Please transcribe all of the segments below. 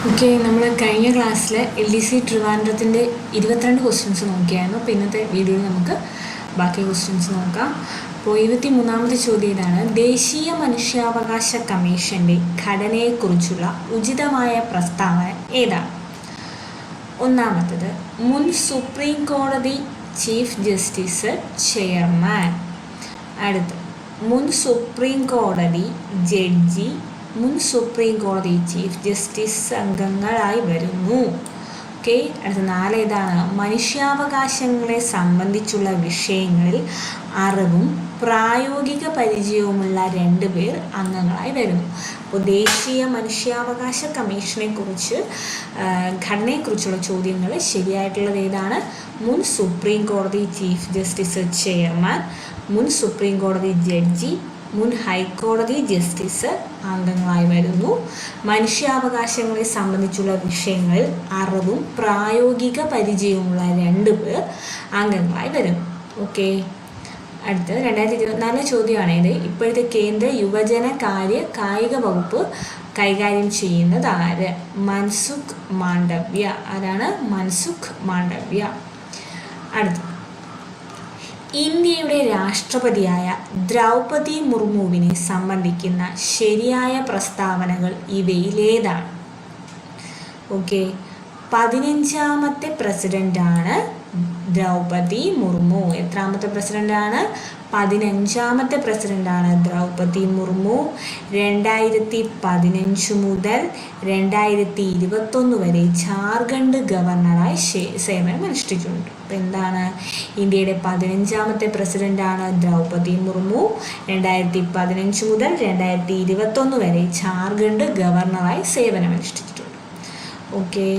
Okay, നമ്മൾ കഴിഞ്ഞ ക്ലാസ്സിൽ LDC ട്രിവാൻഡ്രത്തിൻ്റെ 22 ക്വസ്റ്റ്യൻസ് നോക്കിയായിരുന്നു. അപ്പോൾ ഇന്നത്തെ വീഡിയോയിൽ നമുക്ക് ബാക്കി ക്വസ്റ്റ്യൻസ് നോക്കാം. അപ്പോൾ 23ാമത്തെ ചോദ്യം ഇതാണ്: ദേശീയ മനുഷ്യാവകാശ കമ്മീഷൻ്റെ ഘടനയെക്കുറിച്ചുള്ള ഉചിതമായ പ്രസ്താവന ഏതാണ്? ഒന്നാമത്തത്, മുൻ സുപ്രീം കോടതി ചീഫ് ജസ്റ്റിസ് ചെയർമാൻ. അടുത്ത്, മുൻ സുപ്രീം കോടതി ജഡ്ജി മുൻ സുപ്രീം കോടതി ചീഫ് ജസ്റ്റിസ് അംഗങ്ങളായി വരുന്നു. ഓക്കെ, അടുത്ത 4 ഏതാണ്? മനുഷ്യാവകാശങ്ങളെ സംബന്ധിച്ചുള്ള വിഷയങ്ങളിൽ അറിവും പ്രായോഗിക പരിചയവുമുള്ള 2 പേർ അംഗങ്ങളായി വരുന്നു. അപ്പോൾ ദേശീയ മനുഷ്യാവകാശ കമ്മീഷനെക്കുറിച്ച് ഘടനയെക്കുറിച്ചുള്ള ചോദ്യങ്ങൾ ശരിയായിട്ടുള്ളത് ഏതാണ്? മുൻ സുപ്രീം കോടതി ചീഫ് ജസ്റ്റിസ് ചെയർമാൻ, മുൻ സുപ്രീം കോടതി ജഡ്ജി, മുൻ ഹൈക്കോടതി ജസ്റ്റിസ് അംഗങ്ങളായി വരുന്നു. മനുഷ്യാവകാശങ്ങളെ സംബന്ധിച്ചുള്ള വിഷയങ്ങളിൽ അറിവും പ്രായോഗിക പരിചയവുമുള്ള 2 പേർ അംഗങ്ങളായി വരുന്നു. ഓക്കെ, അടുത്ത് 2024 ചോദ്യമാണ് ഇത്. ഇപ്പോഴത്തെ കേന്ദ്ര യുവജന കായിക വകുപ്പ് കൈകാര്യം ചെയ്യുന്നത് ആര്? മൻസുഖ് മാണ്ഡവ്യ. ആരാണ്? മൻസുഖ് മാണ്ഡവ്യ. അടുത്ത്, ഇന്ത്യയുടെ രാഷ്ട്രപതിയായ ദ്രൗപദി മുർമുവിനെ സംബന്ധിക്കുന്ന ശരിയായ പ്രസ്താവനകൾ ഇവയിലേതാണ്? ഓക്കെ, 15ാമത്തെ പ്രസിഡൻ്റാണ് ദ്രൗപദി മുർമു. എത്രാമത്തെ പ്രസിഡൻ്റാണ്? 15ാമത്തെ പ്രസിഡൻ്റാണ് ദ്രൗപദി മുർമു. 2015 മുതൽ 2021 വരെ ജാർഖണ്ഡ് ഗവർണറായി സേവനം അനുഷ്ഠിച്ചിട്ടുണ്ട്. അപ്പോൾ എന്താണ്? ഇന്ത്യയുടെ 15ാമത്തെ പ്രസിഡൻ്റാണ് ദ്രൗപദി മുർമു. 2015 മുതൽ 2021 വരെ ജാർഖണ്ഡ് ഗവർണറായി സേവനം അനുഷ്ഠിച്ചിട്ടുണ്ട്. ഓക്കെ,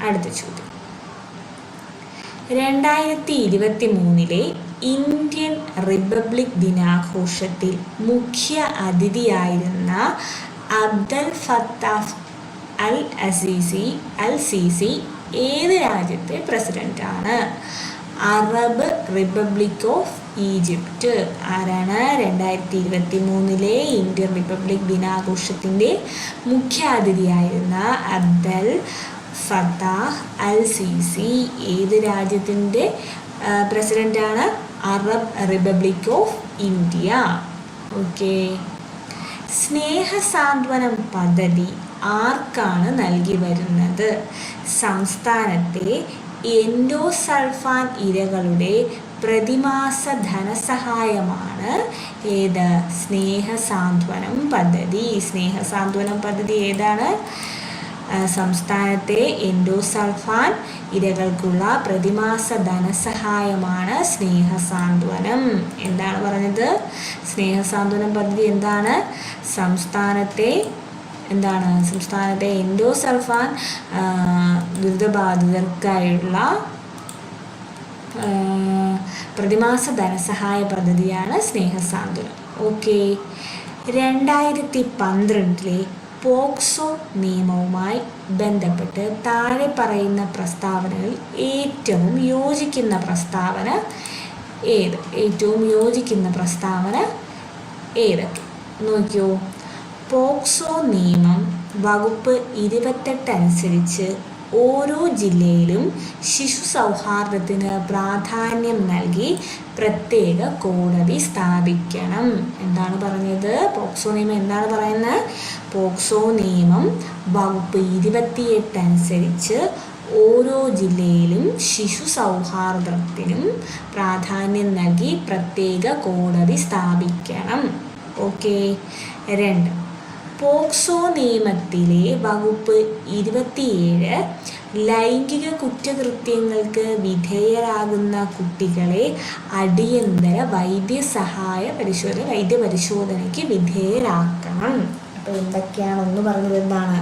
അടുത്ത ചോദ്യം: 2023 ഇന്ത്യൻ റിപ്പബ്ലിക് ദിനാഘോഷത്തിൽ മുഖ്യ അതിഥിയായിരുന്ന അബ്ദൽ ഫത്താഹ് അൽ സിസി ഏത് രാജ്യത്തെ പ്രസിഡൻ്റാണ്? Arab Republic of Egypt. ആരാണ്? 2023 ഇന്ത്യൻ റിപ്പബ്ലിക് ദിനാഘോഷത്തിൻ്റെ മുഖ്യ അതിഥിയായിരുന്ന അബ്ദൽ ഫത്താഹ് അൽ സിസി ഏത് രാജ്യത്തിൻ്റെ പ്രസിഡൻ്റാണ്? Arab Republic of India. Okay, സ്നേഹസാന്ത്വനം പദ്ധതി ആർക്കാണ് നൽകി വരുന്നത്? സംസ്ഥാനത്തെ എൻഡോസൾഫാൻ ഇരകളുടെ പ്രതിമാസ ധനസഹായമാണ് ഏത്? സ്നേഹസാന്ത്വനം പദ്ധതി. സ്നേഹസാന്ത്വനം പദ്ധതി ഏതാണ്? സംസ്ഥാനത്തെ എൻഡോസൾഫാൻ ഇരകൾക്കുള്ള പ്രതിമാസ ധനസഹായമാണ് സ്നേഹസാന്ത്വനം. എന്താണ് പറഞ്ഞത്? സ്നേഹസാന്ത്വനം പദ്ധതി എന്താണ്? സംസ്ഥാനത്തെ എൻഡോസൾഫാൻ ദുരിതബാധിതർക്കായുള്ള പ്രതിമാസ ധനസഹായ പദ്ധതിയാണ് സ്നേഹസാന്ത്വനം. ഓക്കെ, 2012 പോക്സോ നിയമവുമായി ബന്ധപ്പെട്ട് താഴെ പറയുന്ന പ്രസ്താവനകളിൽ ഏറ്റവും യോജിക്കുന്ന പ്രസ്താവന ഏത്? ഏറ്റവും യോജിക്കുന്ന പ്രസ്താവന ഏതൊക്കെ നോക്കിയോ? പോക്സോ നിയമം വകുപ്പ് 28 അനുസരിച്ച് ഓരോ ജില്ലയിലും ശിശു സൗഹാർദ്ദത്തിന് പ്രാധാന്യം നൽകി പ്രത്യേക കോടതി സ്ഥാപിക്കണം. എന്താണ് പറഞ്ഞത്? പോക്സോ നിയമം എന്താണ് പറയുന്നത്? പോക്സോ നിയമം വകുപ്പ് 28 അനുസരിച്ച് ഓരോ ജില്ലയിലും ശിശു സൗഹാർദ്ദത്തിനും പ്രാധാന്യം നൽകി പ്രത്യേക കോടതി സ്ഥാപിക്കണം. ഓക്കെ, 2, പോക്സോ നിയമത്തിലെ വകുപ്പ് 27 ലൈംഗിക കുറ്റകൃത്യങ്ങൾക്ക് വിധേയരാകുന്ന കുട്ടികളെ അടിയന്തര വൈദ്യപരിശോധനയ്ക്ക് വിധേയരാക്കണം. അപ്പോൾ എന്തൊക്കെയാണെന്ന് പറഞ്ഞത്? എന്താണ്?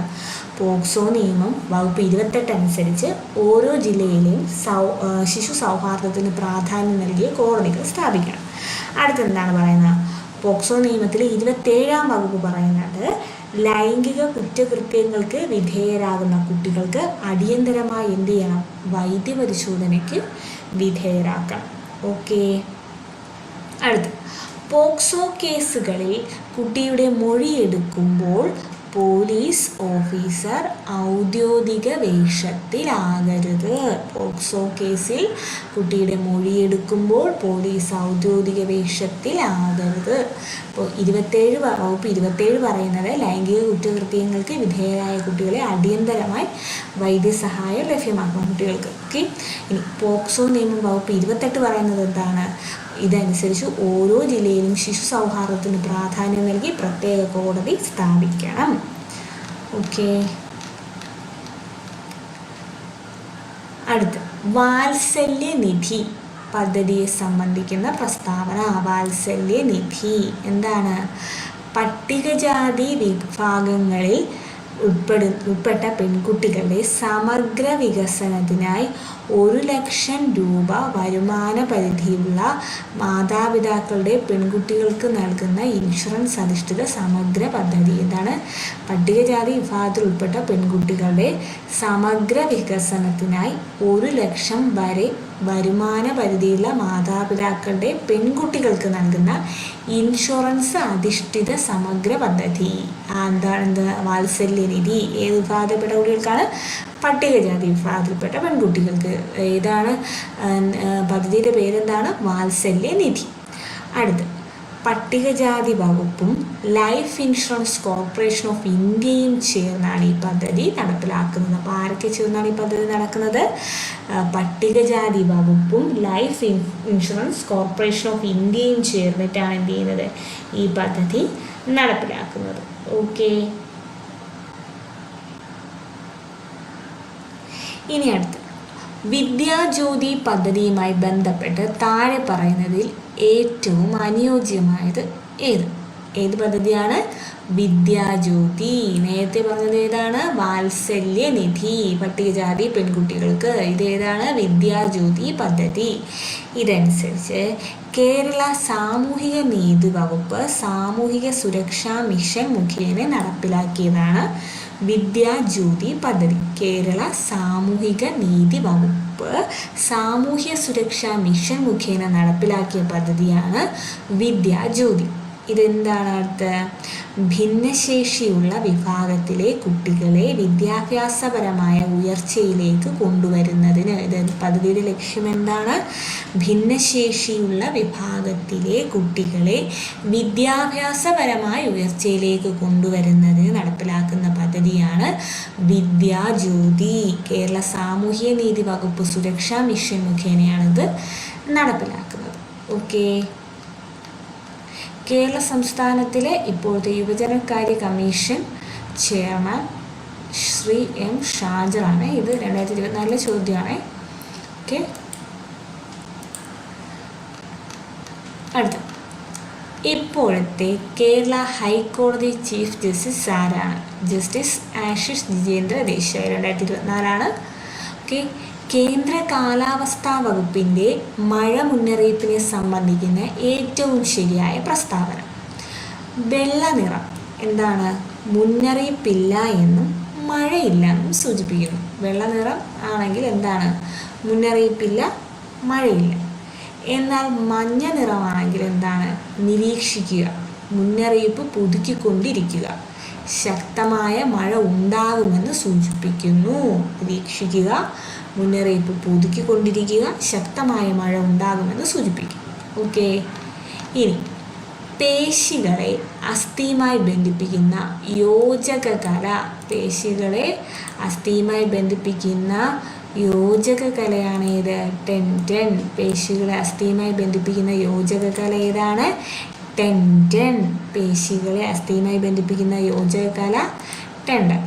പോക്സോ നിയമം വകുപ്പ് 28 അനുസരിച്ച് ഓരോ ജില്ലയിലെയും ശിശു സൗഹാർദ്ദത്തിന് പ്രാധാന്യം നൽകിയ കോടതികൾ സ്ഥാപിക്കണം. അടുത്തെന്താണ് പറയുന്നത്? പോക്സോ നിയമത്തിലെ 27ാം വകുപ്പ് പറയുന്നത് ലൈംഗിക കുറ്റകൃത്യങ്ങൾക്ക് വിധേയരാകുന്ന കുട്ടികൾക്ക് അടിയന്തരമായി എന്ത് ചെയ്യണം? വൈദ്യപരിശോധനയ്ക്ക് വിധേയരാക്കണം. ഓക്കെ, അടുത്ത്, പോക്സോ കേസുകളിൽ കുട്ടിയുടെ മൊഴിയെടുക്കുമ്പോൾ പോലീസ് ഓഫീസർ ഔദ്യോഗിക വേഷത്തിലാകരുത്. പോക്സോ കേസിൽ കുട്ടിയുടെ മൊഴിയെടുക്കുമ്പോൾ പോലീസ് ഔദ്യോഗിക വേഷത്തിലാകരുത്. അപ്പോൾ വകുപ്പ് 27 പറയുന്നത് ലൈംഗിക കുറ്റകൃത്യങ്ങൾക്ക് വിധേയരായ കുട്ടികളെ അടിയന്തരമായി വൈദ്യസഹായം ലഭ്യമാക്കണം കുട്ടികൾക്ക്. ഓക്കെ, ഇനി പോക്സോ നിയമം വകുപ്പ് 28 പറയുന്നത് എന്താണ്? ഇതനുസരിച്ച് ഓരോ ജില്ലയിലും ശിശു സൗഹാർദ്ദത്തിന് പ്രാധാന്യം നൽകി പ്രത്യേക കോടതി സ്ഥാപിക്കണം. ഓക്കെ, അടുത്ത് വാത്സല്യനിധി പദ്ധതിയെ സംബന്ധിക്കുന്ന പ്രസ്താവന. വാത്സല്യനിധി എന്താണ്? പട്ടികജാതി വിഭാഗങ്ങളിൽ ഉൾപ്പെട്ട പെൺകുട്ടികളുടെ സമഗ്ര വികസനത്തിനായി 1,00,000 രൂപ വരുമാന പരിധിയുള്ള മാതാപിതാക്കളുടെ പെൺകുട്ടികൾക്ക് നൽകുന്ന ഇൻഷുറൻസ് അധിഷ്ഠിത സമഗ്ര പദ്ധതി. എന്താണ്? പട്ടികജാതി വിഭാഗത്തിൽ ഉൾപ്പെട്ട പെൺകുട്ടികളുടെ സമഗ്ര വികസനത്തിനായി 1,00,000 വരെ വരുമാന പരിധിയുള്ള മാതാപിതാക്കളുടെ പെൺകുട്ടികൾക്ക് നൽകുന്ന ഇൻഷുറൻസ് അധിഷ്ഠിത സമഗ്ര പദ്ധതി. എന്താണ്? വാത്സല്യനിധി ഏത് വിഭാഗത്തിൽപ്പെട്ട കുട്ടികൾക്കാണ്? പട്ടികജാതി വിഭാഗത്തിൽപ്പെട്ട പെൺകുട്ടികൾക്ക്. ഏതാണ് പദ്ധതിയുടെ പേരെന്താണ്? വാത്സല്യനിധി. അടുത്ത് പട്ടികജാതി വകുപ്പും ലൈഫ് ഇൻഷുറൻസ് കോർപ്പറേഷൻ ഓഫ് ഇന്ത്യയും ചേർന്നാണ് ഈ പദ്ധതി നടപ്പിലാക്കുന്നത്. അപ്പോൾ ആരൊക്കെ ചേർന്നാണ് ഈ പദ്ധതി നടക്കുന്നത്? പട്ടികജാതി വകുപ്പും ലൈഫ് ഇൻഷുറൻസ് കോർപ്പറേഷൻ ഓഫ് ഇന്ത്യയും ചേർന്നിട്ടാണ് എന്ത് ചെയ്യുന്നത്? ഈ പദ്ധതി നടപ്പിലാക്കുന്നത്. ഓക്കെ, ഇനി അടുത്ത് വിദ്യാജ്യോതി പദ്ധതിയുമായി ബന്ധപ്പെട്ട് താഴെ പറയുന്നതിൽ ഏറ്റവും അനുയോജ്യമായത് ഏത് പദ്ധതിയാണ്? വിദ്യാജ്യോതി. നേരത്തെ പറഞ്ഞത് ഏതാണ്? വാത്സല്യനിധി പട്ടികജാതി പെൺകുട്ടികൾക്ക്. ഇതേതാണ്? വിദ്യാജ്യോതി പദ്ധതി. ഇതനുസരിച്ച് കേരള സാമൂഹിക നീതി വകുപ്പ് സാമൂഹിക സുരക്ഷാ മിഷൻ മുഖേന നടപ്പിലാക്കിയതാണ് വിദ്യാജ്യോതി പദ്ധതി. കേരള സാമൂഹിക നീതി വകുപ്പ് സാമൂഹ്യ സുരക്ഷാ മിഷൻ മുഖേന നടപ്പിലാക്കിയ പദ്ധതിയാണ് വിദ്യാജ്യോതി. ഇതെന്താണ്? അടുത്ത് ഭിന്നശേഷിയുള്ള വിഭാഗത്തിലെ കുട്ടികളെ വിദ്യാഭ്യാസപരമായ ഉയർച്ചയിലേക്ക് കൊണ്ടുവരുന്നതിന് പദ്ധതിയുടെ ലക്ഷ്യം എന്താണ്? ഭിന്നശേഷിയുള്ള വിഭാഗത്തിലെ കുട്ടികളെ വിദ്യാഭ്യാസപരമായ ഉയർച്ചയിലേക്ക് കൊണ്ടുവരുന്നതിന് നടപ്പിലാക്കുന്ന പദ്ധതിയാണ് വിദ്യാജ്യോതി. കേരള സാമൂഹ്യ നീതി വകുപ്പ് സുരക്ഷാ മിഷൻ മുഖേനയാണിത് നടപ്പിലാക്കുന്നത്. ഓക്കെ, കേരള സംസ്ഥാനത്തിലെ ഇപ്പോഴത്തെ യുവജനകാര്യ കമ്മീഷൻ ചെയർമാൻ ശ്രീ എം ഷാജറാണ്. ഇത് 2024 ചോദ്യമാണ്. ഓക്കെ, അടുത്ത ഇപ്പോഴത്തെ കേരള ഹൈക്കോടതി ചീഫ് ജസ്റ്റിസ് ആരാണ്? ജസ്റ്റിസ് ആശിഷ് ജിതേന്ദ്ര ദേശായി. 2024. ഓക്കെ, കേന്ദ്ര കാലാവസ്ഥാ വകുപ്പിൻ്റെ മഴ മുന്നറിയിപ്പിനെ സംബന്ധിക്കുന്ന ഏറ്റവും ശരിയായ പ്രസ്താവന. വെള്ള നിറം എന്താണ്? മുന്നറിയിപ്പില്ല എന്നും മഴയില്ല എന്നും സൂചിപ്പിക്കുന്നു. വെള്ള നിറം ആണെങ്കിൽ എന്താണ്? മുന്നറിയിപ്പില്ല, മഴയില്ല. എന്നാൽ മഞ്ഞ നിറമാണെങ്കിൽ എന്താണ്? നിരീക്ഷിക്കുക, മുന്നറിയിപ്പ് പുതുക്കിക്കൊണ്ടിരിക്കുക, ശക്തമായ മഴ ഉണ്ടാകുമെന്ന് സൂചിപ്പിക്കുന്നു. നിരീക്ഷിക്കുക, മുന്നറിയിപ്പ് പുതുക്കിക്കൊണ്ടിരിക്കുക, ശക്തമായ മഴ ഉണ്ടാകുമെന്ന് സൂചിപ്പിക്കും. ഓക്കെ, ഇനി പേശികളെ അസ്ഥിയുമായി ബന്ധിപ്പിക്കുന്ന യോജകകല. പേശികളെ അസ്ഥിയുമായി ബന്ധിപ്പിക്കുന്ന യോജകകലയാണ് ഏത്? ടെൻഡൻ. പേശികളെ അസ്ഥിയുമായി ബന്ധിപ്പിക്കുന്ന യോജകകല ഏതാണ്? ടെൻഡൻ. പേശികളെ അസ്ഥിയുമായി ബന്ധിപ്പിക്കുന്ന യോജകകല ടെൻഡൻ.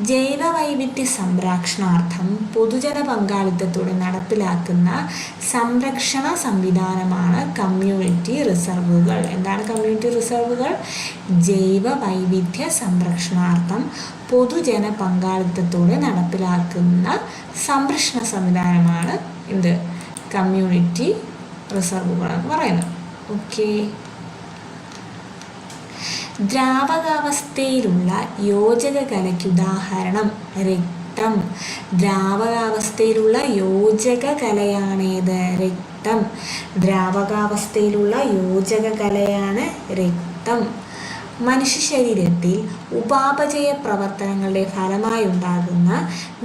ജൈവ വൈവിധ്യ സംരക്ഷണാർത്ഥം പൊതുജന പങ്കാളിത്തത്തോടെ നടപ്പിലാക്കുന്ന സംരക്ഷണ സംവിധാനമാണ് കമ്മ്യൂണിറ്റി റിസർവുകൾ. എന്താണ് കമ്മ്യൂണിറ്റി റിസർവുകൾ? ജൈവ വൈവിധ്യ സംരക്ഷണാർത്ഥം പൊതുജന പങ്കാളിത്തത്തോടെ നടപ്പിലാക്കുന്ന സംരക്ഷണ സംവിധാനമാണ് എന്ത്? കമ്മ്യൂണിറ്റി റിസർവുകൾ എന്ന് പറയുന്നത്. ഓക്കെ, ദ്രാവകാവസ്ഥയിലുള്ള യോജകകലയ്ക്ക് ഉദാഹരണം രക്തം. ദ്രാവകാവസ്ഥയിലുള്ള യോജകകലയാണേത്? രക്തം. ദ്രാവകാവസ്ഥയിലുള്ള യോജകകലയാണ് രക്തം. മനുഷ്യ ശരീരത്തിൽ ഉപാപചയ പ്രവർത്തനങ്ങളുടെ ഫലമായുണ്ടാകുന്ന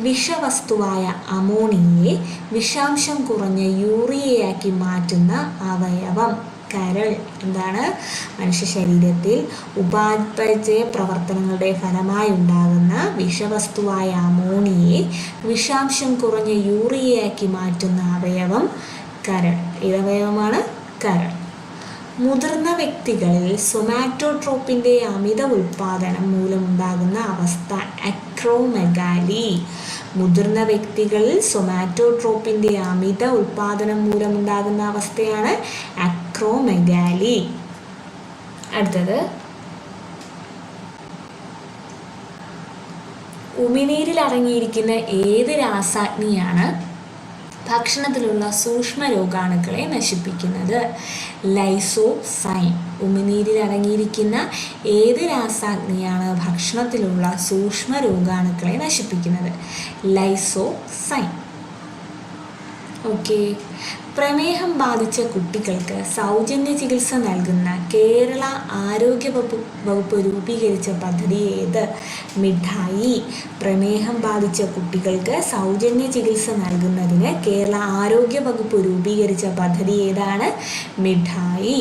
വിഷവസ്തുവായ അമോണിയയെ വിഷാംശം കുറഞ്ഞ യൂറിയയാക്കി മാറ്റുന്ന അവയവം കരൾ. എന്താണ്? മനുഷ്യ ശരീരത്തിൽ ഉപാപചയ പ്രവർത്തനങ്ങളുടെ ഫലമായുണ്ടാകുന്ന വിഷവസ്തുവായ അമോണിയയെ വിഷാംശം കുറഞ്ഞ യൂറിയയാക്കി മാറ്റുന്ന അവയവം കരൾ. ഏതവയവമാണ്? കരൾ. മുതിർന്ന വ്യക്തികളിൽ സൊമാറ്റോട്രോപ്പിൻ്റെ അമിത ഉൽപാദനം മൂലമുണ്ടാകുന്ന അവസ്ഥ അക്രോമെഗാലി. മുതിർന്ന വ്യക്തികളിൽ സൊമാറ്റോട്രോപ്പിൻ്റെ അമിത ഉൽപാദനം മൂലമുണ്ടാകുന്ന അവസ്ഥയാണ് അക്രോമെഗാലി. അടുത്തത് ഉമിനീരിൽ അടങ്ങിയിരിക്കുന്ന ഏത് രാസാഗ്നിയാണ് ഭക്ഷണത്തിലുള്ള സൂക്ഷ്മ രോഗാണുക്കളെ നശിപ്പിക്കുന്നത്? ലൈസോസൈം. ഉമിനീരിൽ അടങ്ങിയിരിക്കുന്ന ഏത് രാസാഗ്നിയാണ് ഭക്ഷണത്തിലുള്ള സൂക്ഷ്മ രോഗാണുക്കളെ നശിപ്പിക്കുന്നത്? ലൈസോസൈം. ഓക്കെ. പ്രമേഹം ബാധിച്ച കുട്ടികൾക്ക് സൗജന്യ ചികിത്സ നൽകുന്ന കേരള ആരോഗ്യ വകുപ്പ് രൂപീകരിച്ച പദ്ധതി ഏത്? മിഠായി. പ്രമേഹം ബാധിച്ച കുട്ടികൾക്ക് സൗജന്യ ചികിത്സ നൽകുന്നതിന് കേരള ആരോഗ്യ വകുപ്പ് രൂപീകരിച്ച പദ്ധതി ഏതാണ്? മിഠായി.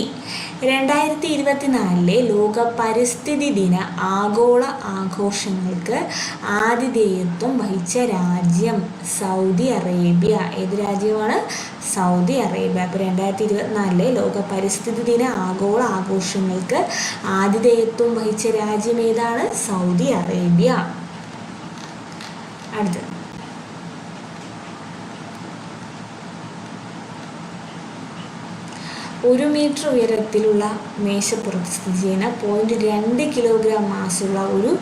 2024 ലോക പരിസ്ഥിതി ദിന ആഗോള ആഘോഷങ്ങൾക്ക് ആതിഥേയത്വം വഹിച്ച രാജ്യം സൗദി അറേബ്യ. ഏത് രാജ്യമാണ്? Saudi Arabia. അപ്പോൾ 2024 ലോക പരിസ്ഥിതി ദിന ആഗോള ആഘോഷങ്ങൾക്ക് ആതിഥേയത്വം വഹിച്ച രാജ്യം ഏതാണ്? Saudi Arabia. അടുത്തത് 1 മീറ്റർ ഉയരത്തിലുള്ള മേശപ്പുറത്ത് സ്ഥിതി ചെയ്യുന്ന 0.2 കിലോഗ്രാം മാസുള്ള ഒരു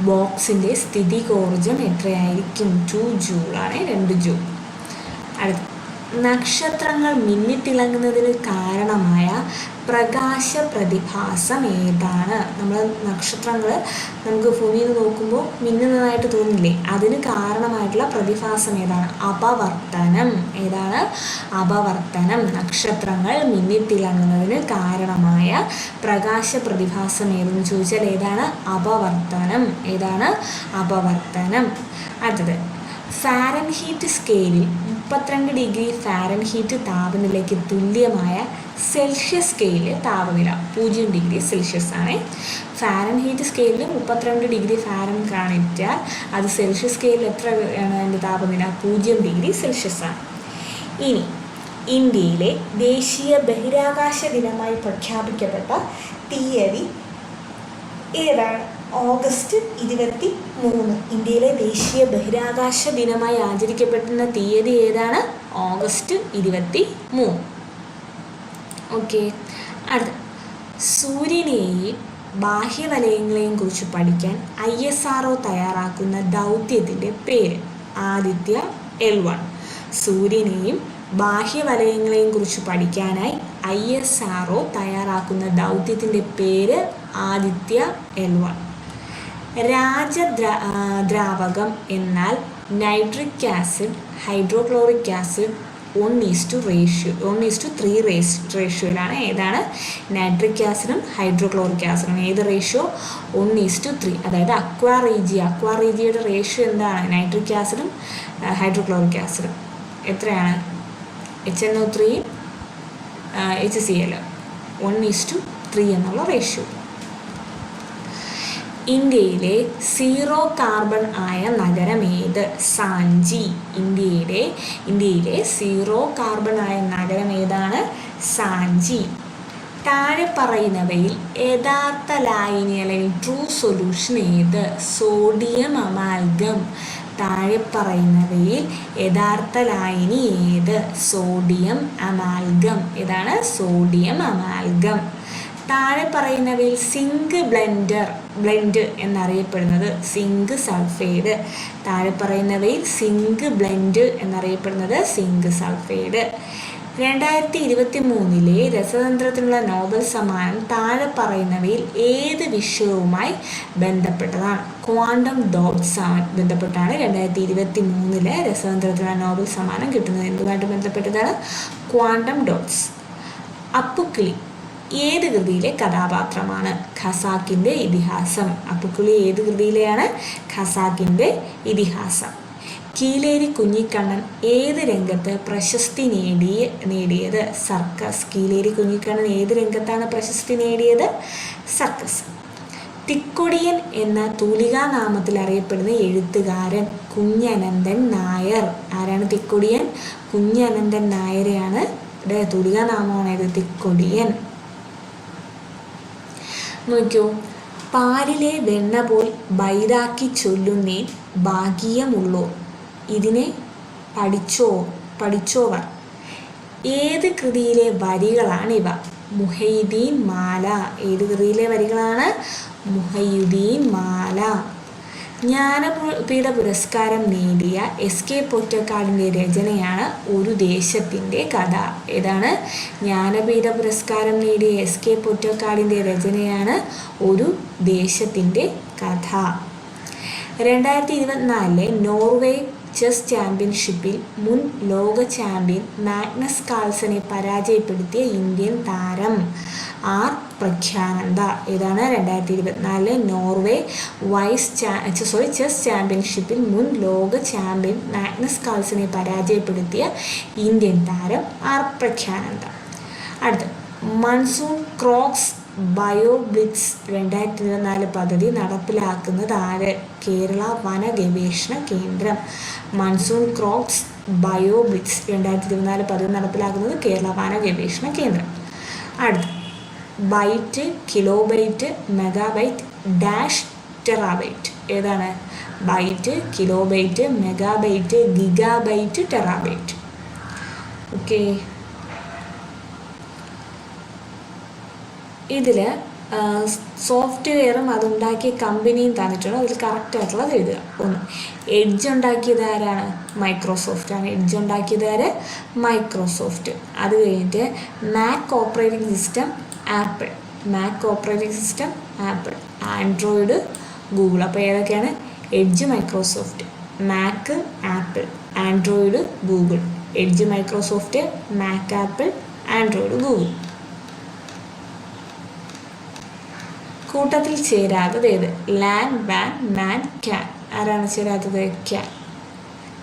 ബോക്സിൻ്റെ സ്ഥിതികോർജം എത്രയായിരിക്കും? 2 ജൂളാണ്. 2 ജൂൾ. അടുത്ത നക്ഷത്രങ്ങൾ മിന്നിത്തിളങ്ങുന്നതിന് കാരണമായ പ്രകാശ പ്രതിഭാസം ഏതാണ്? നമ്മൾ നക്ഷത്രങ്ങൾ നമുക്ക് ഭൂമിയിൽ നിന്ന് നോക്കുമ്പോൾ മിന്നുന്നതായിട്ട് തോന്നില്ലേ? അതിന് കാരണമായിട്ടുള്ള പ്രതിഭാസം ഏതാണ്? അപവർത്തനം. ഏതാണ്? അപവർത്തനം. നക്ഷത്രങ്ങൾ മിന്നിത്തിളങ്ങുന്നതിന് കാരണമായ പ്രകാശ പ്രതിഭാസം ഏതെന്ന് ചോദിച്ചാൽ ഏതാണ്? അപവർത്തനം. ഏതാണ്? അപവർത്തനം. അടുത്തത് ഫാരൻഹീറ്റ് സ്കെയിലിൽ 32 ഡിഗ്രി ഫാരൻഹീറ്റ് താപനിലയ്ക്ക് തുല്യമായ സെൽഷ്യസ് സ്കെയിലിലെ താപനില 0 ഡിഗ്രി സെൽഷ്യസ് ആണ്. ഫാരൻഹീറ്റ് സ്കെയിലിൽ 32 ഡിഗ്രി ഫാരൻഹീറ്റ്, അത് സെൽഷ്യസ് സ്കെയിലിൽ എത്രയാണ് അതിൻ്റെ താപനില? 0 ഡിഗ്രി സെൽഷ്യസ് ആണ്. ഇനി ഇന്ത്യയിലെ ദേശീയ ബഹിരാകാശ ദിനമായി പ്രഖ്യാപിക്കപ്പെട്ട തീയതി ഏതാണ്? ഓഗസ്റ്റ് 23. ഇന്ത്യയിലെ ദേശീയ ബഹിരാകാശ ദിനമായി ആചരിക്കപ്പെടുന്ന തീയതി ഏതാണ്? ഓഗസ്റ്റ് 23. ഓക്കെ. അടുത്ത സൂര്യനെയും ബാഹ്യവലയങ്ങളെയും കുറിച്ച് പഠിക്കാൻ ISRO തയ്യാറാക്കുന്ന ദൗത്യത്തിൻ്റെ പേര്? ആദിത്യ L1. സൂര്യനെയും ബാഹ്യവലയങ്ങളെയും കുറിച്ച് പഠിക്കാനായി ISRO തയ്യാറാക്കുന്ന ദൗത്യത്തിൻ്റെ പേര് ആദിത്യ L1. രാജദ്രാവകം എന്നാൽ നൈട്രിക് ആസിഡ്, ഹൈഡ്രോക്ലോറിക് ആസിഡ് 1:3 റേഷ്യോയിലാണ്. ഏതാണ്? നൈട്രിക് ആസിഡും ഹൈഡ്രോക്ലോറിക് ആസിഡും. ഏത് റേഷ്യോ? 1:3. അതായത് അക്വാറീജിയയുടെ റേഷ്യോ എന്താണ്? നൈട്രിക് ആസിഡും ഹൈഡ്രോക്ലോറിക് ആസിഡും എത്രയാണ്? HNO3 HCl 1:3 എന്നുള്ള റേഷ്യോ. ഇന്ത്യയിലെ സീറോ കാർബൺ ആയ നഗരം ഏത്? സാഞ്ചി. ഇന്ത്യയിലെ സീറോ കാർബൺ ആയ നഗരം ഏതാണ്? സാഞ്ചി. താഴെ പറയുന്നവയിൽ യഥാർത്ഥ ലായനി അല്ലെങ്കിൽ ട്രൂ സൊല്യൂഷൻ ഏത്? Sodium amalgam. താഴെ പറയുന്നവയിൽ യഥാർത്ഥ ലായനി ഏത്? Sodium amalgam. ഏതാണ്? Sodium amalgam. താഴെ പറയുന്നവയിൽ സിങ്ക് ബ്ലെൻഡ് എന്നറിയപ്പെടുന്നത്? Zinc sulphide. താഴെ പറയുന്നവയിൽ സിങ്ക് ബ്ലെൻഡ് എന്നറിയപ്പെടുന്നത്? Zinc sulphide. 2023 രസതന്ത്രത്തിനുള്ള നോബൽ സമ്മാനം താഴെ പറയുന്നവയിൽ ഏത് വിഷയവുമായി ബന്ധപ്പെട്ടതാണ്? ക്വാണ്ടം ഡോട്ട്സ് ബന്ധപ്പെട്ടാണ് 2023 രസതന്ത്രത്തിനുള്ള നോബൽ സമ്മാനം കിട്ടുന്നത്. എന്തുമായിട്ട് ബന്ധപ്പെട്ടതാണ്? Quantum dots. അപ്പുക്കിളി ഏത് കൃതിയിലെ കഥാപാത്രമാണ്? ഖസാക്കിൻ്റെ ഇതിഹാസം. അപ്പുക്കുളി ഏത് കൃതിയിലെയാണ്? ഖസാക്കിൻ്റെ ഇതിഹാസം. കീലേരി കുഞ്ഞിക്കണ്ണൻ ഏത് രംഗത്ത് പ്രശസ്തി നേടിയത്? സർക്കസ്. കീലേരി കുഞ്ഞിക്കണ്ണൻ ഏത് രംഗത്താണ് പ്രശസ്തി നേടിയത്? സർക്കസ്. തിക്കൊടിയൻ എന്ന തൂലികാനാമത്തിൽ അറിയപ്പെടുന്ന എഴുത്തുകാരൻ? കുഞ്ഞനന്തൻ നായർ. ആരാണ് തിക്കൊടിയൻ? കുഞ്ഞനന്തൻ നായരെയാണ് തൂലികാനാമമാണ് ഇത്, തിക്കൊടിയൻ. നോക്കൂ, പാലിലെ വെണ്ണ പോൽ ബൈരാക്കി ചൊല്ലുന്നേ ഭാഗ്യമുള്ളൂ. ഇതിനെ പഠിച്ചോവർ. ഏത് കൃതിയിലെ വരികളാണിവ? മുഹയ്യുദ്ദീൻ മാല. ഏത് കൃതിയിലെ വരികളാണ്? മുഹയ്യുദ്ദീൻ മാല. ജ്ഞാനപീഠ പുരസ്കാരം നേടിയ എസ് കെ പൊറ്റക്കാടിൻ്റെ രചനയാണ് ഒരു ദേശത്തിൻ്റെ കഥ. ഏതാണ്? ജ്ഞാനപീഠ പുരസ്കാരം നേടിയ എസ് കെ പൊറ്റക്കാടിൻ്റെ രചനയാണ് ഒരു ദേശത്തിൻ്റെ കഥ. 2024 നോർവേ ചെസ് ചാമ്പ്യൻഷിപ്പിൽ മുൻ ലോക ചാമ്പ്യൻ മാഗ്നസ് കാൾസനെ പരാജയപ്പെടുത്തിയ ഇന്ത്യൻ താരം ആർ പ്രഖ്യാനന്ദ. ഏതാണ്? 2024 നോർവേ ചെസ് ചാമ്പ്യൻഷിപ്പിൽ മുൻ ലോക ചാമ്പ്യൻ മാഗ്നസ് കാൾസനെ പരാജയപ്പെടുത്തിയ ഇന്ത്യൻ താരം ആർ പ്രഖ്യാനന്ദ. അടുത്ത, മൺസൂൺ ക്രോക്സ് ബയോബ്ലിറ്റ്സ് 2024 പദ്ധതി നടപ്പിലാക്കുന്നത് ആര്? കേരള വന ഗവേഷണ കേന്ദ്രം. മൺസൂൺ ക്രോക്സ് ബയോബ്ലിറ്റ്സ് 2024 പദ്ധതി നടപ്പിലാക്കുന്നത് കേരള വന ഗവേഷണ കേന്ദ്രം. അടുത്ത, byte, kilobyte, megabyte, dash terabyte. ഏതാണ്? Byte, kilobyte, megabyte, gigabyte, terabyte. Okay, ഇതിൽ സോഫ്റ്റ്വെയറും അതുണ്ടാക്കിയ കമ്പനിയും തന്നിട്ടുണ്ട്. അതിൽ കറക്റ്റായിട്ടുള്ളത് എഴുതുക. ഒന്ന്, എഡ്ജ് ഉണ്ടാക്കിയത് ആരാണ്? മൈക്രോസോഫ്റ്റ് ആണ്. എഡ്ജ് ഉണ്ടാക്കിയത് ആര്? മൈക്രോസോഫ്റ്റ്. അത് കഴിഞ്ഞിട്ട് Mac operating system Apple. Mac operating system Apple. Android Google. അപ്പോൾ ഏതൊക്കെയാണ്? Edge Microsoft, Mac Apple, Android Google. Edge Microsoft, Mac Apple, Android Google. കൂട്ടത്തിൽ ചേരാത്തത് ഏത്? ലാൻ, വാൻ, മാൻ, ക്യാൻ. ആരാണ് ചേരാത്തത്? ക്യാൻ.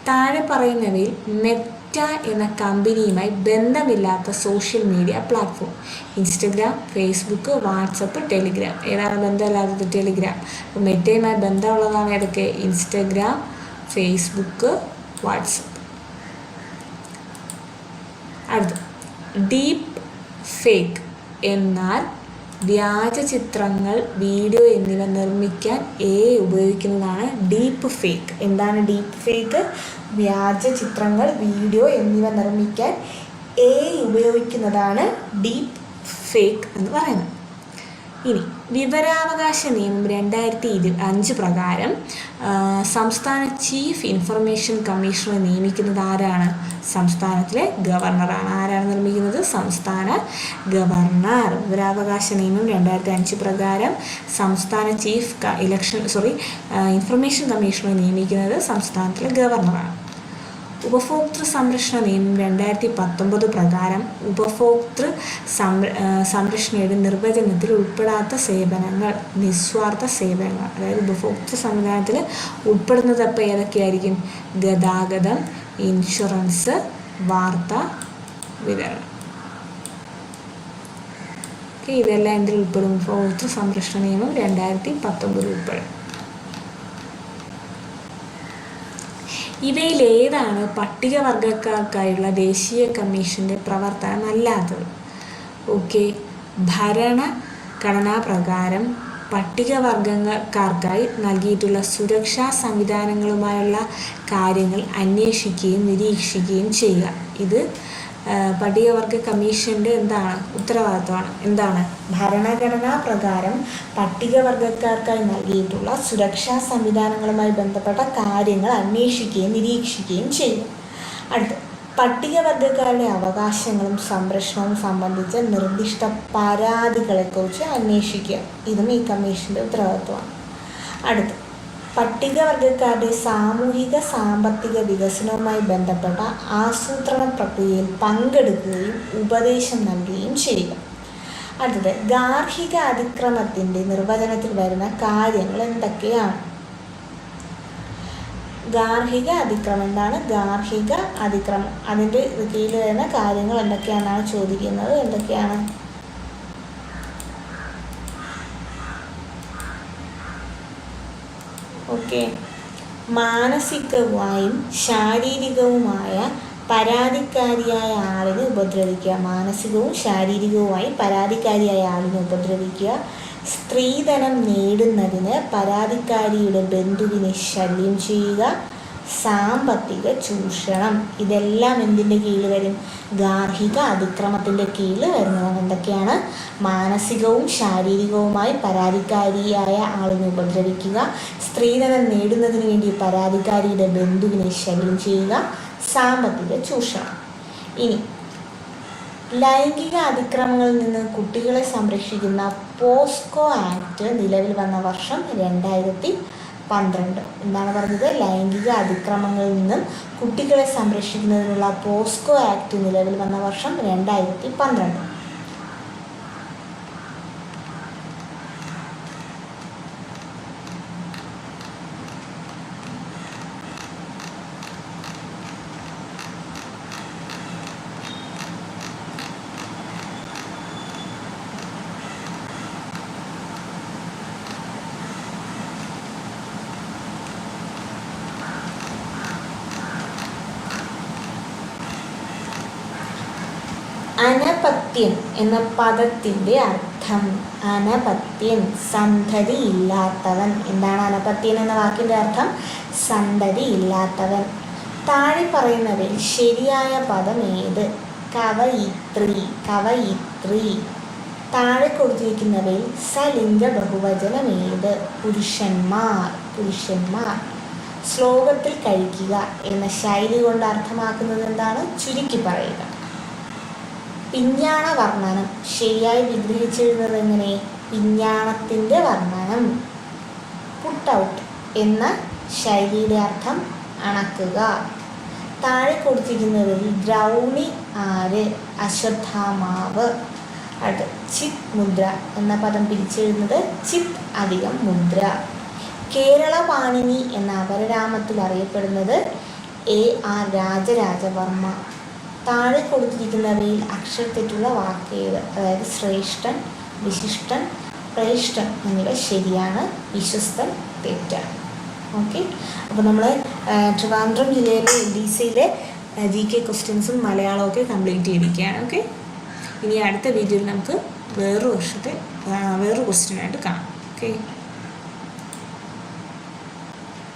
താഴെ പറയുന്നവയിൽ മെറ്റ എന്ന കമ്പനിയുമായി ബന്ധമില്ലാത്ത social media platform? Instagram, Facebook, WhatsApp, Telegram. ഏതാണ് ബന്ധമില്ലാത്തത്? ടെലിഗ്രാം. അപ്പോൾ മെറ്റയുമായി ബന്ധമുള്ളതാണ് ഏതൊക്കെ? Instagram, Facebook, WhatsApp. അടുത്ത, ഡീപ്പ് ഫേക്ക് എന്നാൽ വ്യാജ ചിത്രങ്ങൾ, വീഡിയോ എന്നിവ നിർമ്മിക്കാൻ ഉപയോഗിക്കുന്നതാണ് ഡീപ്പ് ഫേക്ക്. എന്താണ് ഡീപ്പ് ഫേക്ക്? വ്യാജ ചിത്രങ്ങൾ, വീഡിയോ എന്നിവ നിർമ്മിക്കാൻ ഉപയോഗിക്കുന്നതാണ് ഡീപ്പ് ഫേക്ക് എന്ന് പറയുന്നത്. ഇനി വിവരാവകാശ നിയമം 2005 പ്രകാരം സംസ്ഥാന ചീഫ് ഇൻഫർമേഷൻ കമ്മീഷണറെ നിയമിക്കുന്നത് ആരാണ്? സംസ്ഥാനത്തിലെ ഗവർണറാണ്. ആരാണ് നിർമ്മിക്കുന്നത്? സംസ്ഥാന ഗവർണർ. വിവരാവകാശ നിയമം 2005 പ്രകാരം സംസ്ഥാന ചീഫ് ഇൻഫർമേഷൻ കമ്മീഷണറെ നിയമിക്കുന്നത് സംസ്ഥാനത്തിലെ ഗവർണറാണ്. ഉപഭോക്തൃ സംരക്ഷണ നിയമം 2019 പ്രകാരം ഉപഭോക്തൃ സംരക്ഷണയുടെ നിർവചനത്തിൽ ഉൾപ്പെടാത്ത സേവനങ്ങൾ, നിസ്വാർത്ഥ സേവനങ്ങൾ. അതായത് ഉപഭോക്തൃ സംവിധാനത്തിൽ ഉൾപ്പെടുന്നത് അപ്പോൾ ഏതൊക്കെയായിരിക്കും? ഗതാഗതം, ഇൻഷുറൻസ്, വാർത്താ വിതരണം. ഇതെല്ലാം എന്തിൽ ഉൾപ്പെടും? ഉപഭോക്തൃ സംരക്ഷണ നിയമം 2019 ഉൾപ്പെടും. ഇവയിലേതാണ് പട്ടികവർഗക്കാർക്കായുള്ള ദേശീയ കമ്മീഷൻ്റെ പ്രവർത്തനം അല്ലാത്തത്? ഓക്കെ, ഭരണഘടനാ പ്രകാരം പട്ടികവർഗക്കാർക്കായി നൽകിയിട്ടുള്ള സുരക്ഷാ സംവിധാനങ്ങളുമായുള്ള കാര്യങ്ങൾ അന്വേഷിക്കുകയും നിരീക്ഷിക്കുകയും ചെയ്യുക. ഇത് പട്ടികവർഗ കമ്മീഷൻ്റെ ഉത്തരവാദിത്വമാണ്. ഭരണഘടനാ പ്രകാരം പട്ടികവർഗക്കാർക്കായി നൽകിയിട്ടുള്ള സുരക്ഷാ സംവിധാനങ്ങളുമായി ബന്ധപ്പെട്ട കാര്യങ്ങൾ അന്വേഷിക്കുകയും നിരീക്ഷിക്കുകയും ചെയ്യും. അടുത്ത, പട്ടികവർഗക്കാരുടെ അവകാശങ്ങളും സംരക്ഷണവും സംബന്ധിച്ച നിർദ്ദിഷ്ട പരാതികളെക്കുറിച്ച് അന്വേഷിക്കുക. ഇതും ഈ കമ്മീഷൻ്റെ ഉത്തരവാദിത്വമാണ്. അടുത്ത, പട്ടികവർഗക്കാരുടെ സാമൂഹിക സാമ്പത്തിക വികസനവുമായി ബന്ധപ്പെട്ട ആസൂത്രണ പ്രക്രിയയിൽ പങ്കെടുക്കുകയും ഉപദേശം നൽകുകയും ചെയ്യുക. അടുത്തത് ഗാർഹിക അതിക്രമത്തിൻ്റെ നിർവചനത്തിൽ വരുന്ന കാര്യങ്ങൾ എന്തൊക്കെയാണ്? ഗാർഹിക അതിക്രമം എന്താണ്? ഗാർഹിക അതിക്രമം അതിൻ്റെ കീഴിൽ വരുന്ന കാര്യങ്ങൾ എന്തൊക്കെയാണെന്നാണ് ചോദിക്കുന്നത്. എന്തൊക്കെയാണ്? ഓക്കെ, മാനസികമായും ശാരീരികവുമായ പരാതിക്കാരിയായ ആളിനെ ഉപദ്രവിക്കുക. മാനസികവും ശാരീരികവുമായി പരാതിക്കാരിയായ ആളിനെ ഉപദ്രവിക്കുക. സ്ത്രീധനം നേടുന്നതിന് പരാതിക്കാരിയുടെ ബന്ധുവിനെ ശല്യം ചെയ്യുക. സാമ്പത്തിക ചൂഷണം. ഇതെല്ലാം എന്തിൻ്റെ കീഴിൽ വരും? ഗാർഹിക അതിക്രമത്തിൻ്റെ കീഴിൽ വരുന്നതാണ്. എന്തൊക്കെയാണ്? മാനസികവും ശാരീരികവുമായി പരാതിക്കാരിയായ ആളിനെ ഉപദ്രവിക്കുക, സ്ത്രീധനം നേടുന്നതിന് വേണ്ടി പരാതിക്കാരിയുടെ ബന്ധുവിനെ ശല്യം ചെയ്യുക, സാമ്പത്തിക ചൂഷണം. ഇനി ലൈംഗിക അതിക്രമങ്ങളിൽ നിന്ന് കുട്ടികളെ സംരക്ഷിക്കുന്ന പോസ്കോ ആക്ട് നിലവിൽ വന്ന വർഷം 2012. എന്താണ് പറഞ്ഞത്? ലൈംഗിക അതിക്രമങ്ങളിൽ നിന്നും കുട്ടികളെ സംരക്ഷിക്കുന്നതിനുള്ള പോസ്കോ ആക്ട് നിലവിൽ വന്ന വർഷം 2012. അനപത്യം എന്ന പദത്തിൻ്റെ അർത്ഥം. അനപത്യൻ, സന്തതി ഇല്ലാത്തവൻ. എന്താണ് അനപത്യൻ എന്ന വാക്കിൻ്റെ അർത്ഥം? സന്തതി ഇല്ലാത്തവൻ. താഴെ പറയുന്നവയിൽ ശരിയായ പദം ഏത്? കവയിത്രി. കവയിത്രി. താഴെ കൊടുത്തിരിക്കുന്നവയിൽ സലിംഗ ബഹുവചനം ഏത്? പുരുഷന്മാർ. പുരുഷന്മാർ. ശ്ലോകത്തിൽ കഴിക്കുക എന്ന ശൈലി കൊണ്ട് അർത്ഥമാക്കുന്നത് എന്താണ്? ചുരുക്കി പറയുക. പിഞ്ഞാണ വർണ്ണനം ശരിയായി വിഗ്രഹിച്ചെഴുതുന്നത് എങ്ങനെ? പിഞ്ഞാണത്തിൻ്റെ വർണ്ണനം. പുട്ട് ഔട്ട് എന്ന ശൈലിയുടെ അർത്ഥം അണക്കുക. താഴെ കൊടുത്തിരിക്കുന്നതിൽ ദ്രൗണി ആര്? അശ്വത്ഥാമാവ്. അടുത്ത് ചിത് മുദ്ര എന്ന പദം പിരിച്ചെഴുതുന്നത് ചിത് അധികം മുദ്ര. കേരള പാണിനി എന്ന അപരനാമത്തിൽ അറിയപ്പെടുന്നത് AR രാജരാജവർമ്മ. താഴെ കൊടുത്തിരിക്കുന്നവയിൽ അക്ഷരത്തെറ്റുള്ള വാക്കേത്? അതായത് ശ്രേഷ്ഠൻ, വിശിഷ്ടൻ, ശ്രേഷ്ഠൻ എന്നിവ ശരിയാണ്, വിശ്വസ്തൻ തെറ്റാണ്. ഓക്കെ, അപ്പോൾ നമ്മൾ ട്രിവാൻഡ്രം ജില്ലയിലെ LDCയിലെ GK ക്വസ്റ്റ്യൻസും മലയാളവും ഒക്കെ കംപ്ലീറ്റ് ചെയ്തിരിക്കുകയാണ്. ഓക്കെ, ഇനി അടുത്ത വീഡിയോയിൽ നമുക്ക് വേറൊരു ക്വസ്റ്റ്യനായിട്ട് കാണാം. ഓക്കെ.